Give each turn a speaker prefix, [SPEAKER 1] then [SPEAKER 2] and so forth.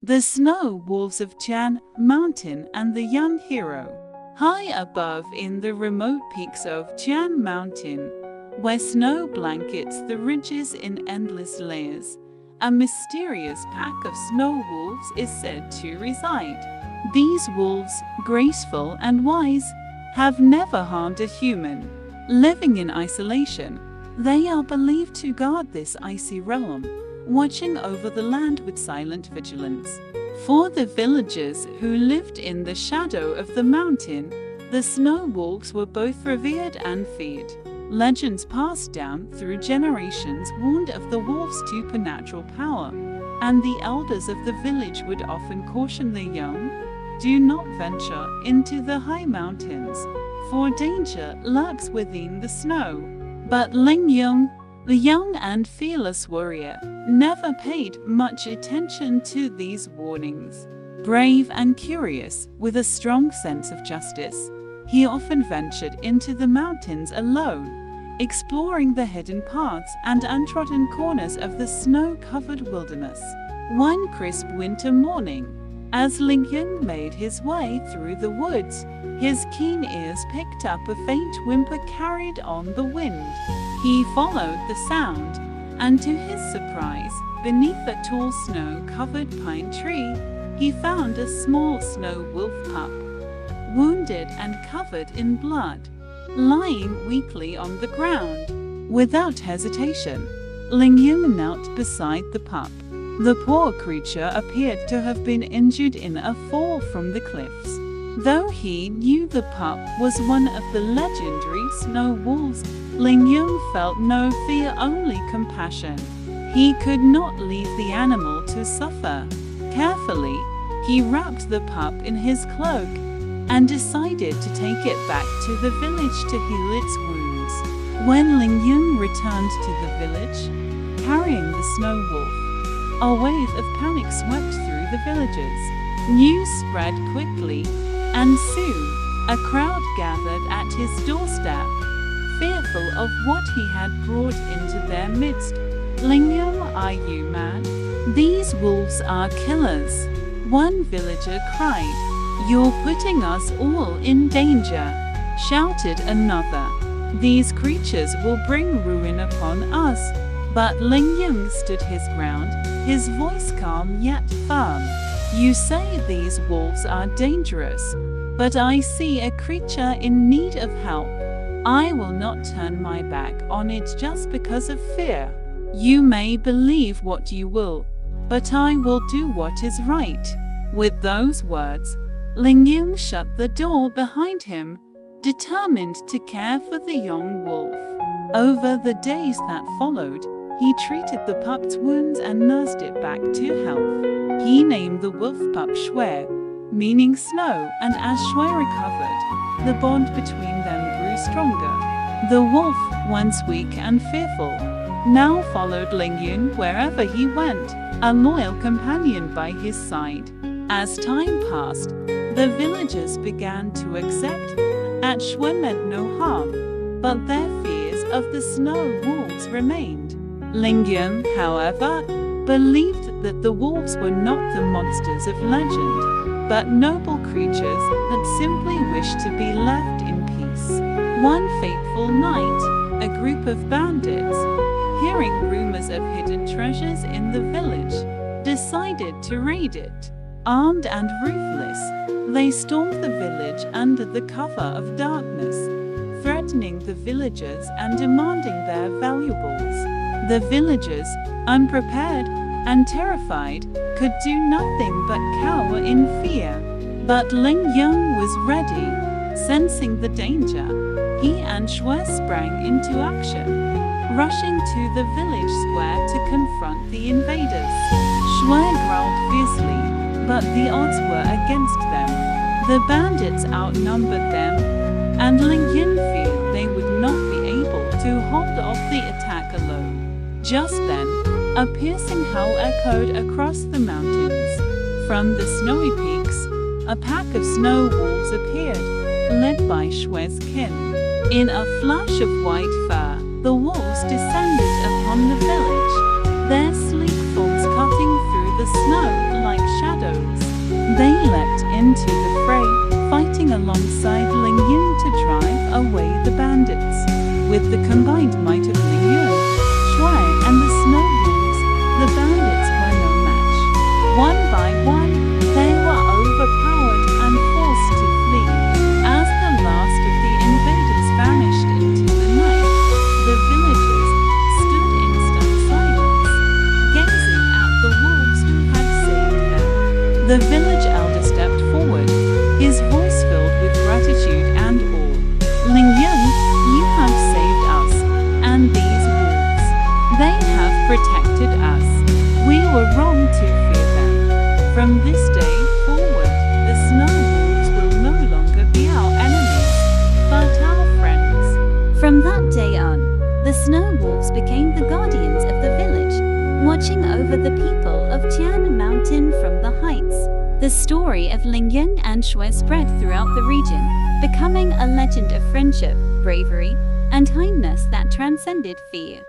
[SPEAKER 1] The snow wolves of Tian Mountain and the young hero. High above in the remote peaks of Tian Mountain, where snow blankets the ridges in endless layers, a mysterious pack of snow wolves is said to reside. These wolves, graceful and wise, have never harmed a human. Living in isolation, they are believed to guard this icy realm, watching over the land with silent vigilance. For the villagers who lived in the shadow of the mountain, the snow wolves were both revered and feared. Legends passed down through generations warned of the wolves' supernatural power, and the elders of the village would often caution the young, "Do not venture into the high mountains, for danger lurks within the snow." But Ling Yung, the young and fearless warrior, never paid much attention to these warnings. Brave and curious, with a strong sense of justice, he often ventured into the mountains alone, exploring the hidden paths and untrodden corners of the snow-covered wilderness. One crisp winter morning, as Ling Yung made his way through the woods, his keen ears picked up a faint whimper carried on the wind. He followed the sound, and to his surprise, beneath a tall snow-covered pine tree, he found a small snow wolf pup, wounded and covered in blood, lying weakly on the ground. Without hesitation, Ling Yung knelt beside the pup. The poor creature appeared to have been injured in a fall from the cliffs. Though he knew the pup was one of the legendary snow wolves, Ling Yung felt no fear, only compassion. He could not leave the animal to suffer. Carefully, he wrapped the pup in his cloak and decided to take it back to the village to heal its wounds. When Ling Yung returned to the village, carrying the snow wolf, a wave of panic swept through the villagers. News spread quickly, and soon a crowd gathered at his doorstep, fearful of what he had brought into their midst. "Ling Yung, are you mad? These wolves are killers," one villager cried. "You're putting us all in danger," shouted another. "These creatures will bring ruin upon us." But Ling Yung stood his ground, his voice calm yet firm. "You say these wolves are dangerous, but I see a creature in need of help. I will not turn my back on it just because of fear. You may believe what you will, but I will do what is right." With those words, Ling Yung shut the door behind him, determined to care for the young wolf. Over the days that followed, he treated the pup's wounds and nursed it back to health. He named the wolf pup Shui, meaning snow, and as Shui recovered, the bond between them grew stronger. The wolf, once weak and fearful, now followed Ling Yung wherever he went, a loyal companion by his side. As time passed, the villagers began to accept that Shui meant no harm, but their fears of the snow wolves remained. Ling Yung, however, believed that the wolves were not the monsters of legend, but noble creatures that simply wished to be left in peace. One fateful night, a group of bandits, hearing rumors of hidden treasures in the village, decided to raid it. Armed and ruthless, they stormed the village under the cover of darkness, threatening the villagers and demanding their valuables. The villagers, unprepared and terrified, could do nothing but cower in fear. But Ling Yung was ready. Sensing the danger, he and Shui sprang into action, rushing to the village square to confront the invaders. Shui growled fiercely, but the odds were against them. The bandits outnumbered them, and Ling Yung feared they would not be able to hold off the attack alone. Just then, a piercing howl echoed across the mountains. From the snowy peaks, a pack of snow wolves appeared, led by Shui's kin. In a flash of white fur, the wolves descended upon the village, their sleek forms cutting through the snow like shadows. They leapt into the fray, fighting alongside Ling Yun to drive away the bandits. With the combined might of Ling Yun, Shui, and the snow wolves, the bandits were no match. One by one, they were overpowered and forced to flee. As the last of the invaders vanished into the night, the villagers stood in stunned silence, gazing at the wolves who had saved them. The village elder stepped forward, his voice filled with gratitude and awe. Ling Yun, you have saved us, and these wolves. They have protected us. We were wrong to fear them. From this day forward, the snow wolves will no longer be our enemies, but our friends.
[SPEAKER 2] From that day on, the snow wolves became the guardians of the village, watching over the people of Tian Mountain from the heights. The story of Ling Yun and Shui spread throughout the region, becoming a legend of friendship, bravery, and kindness that transcended fear.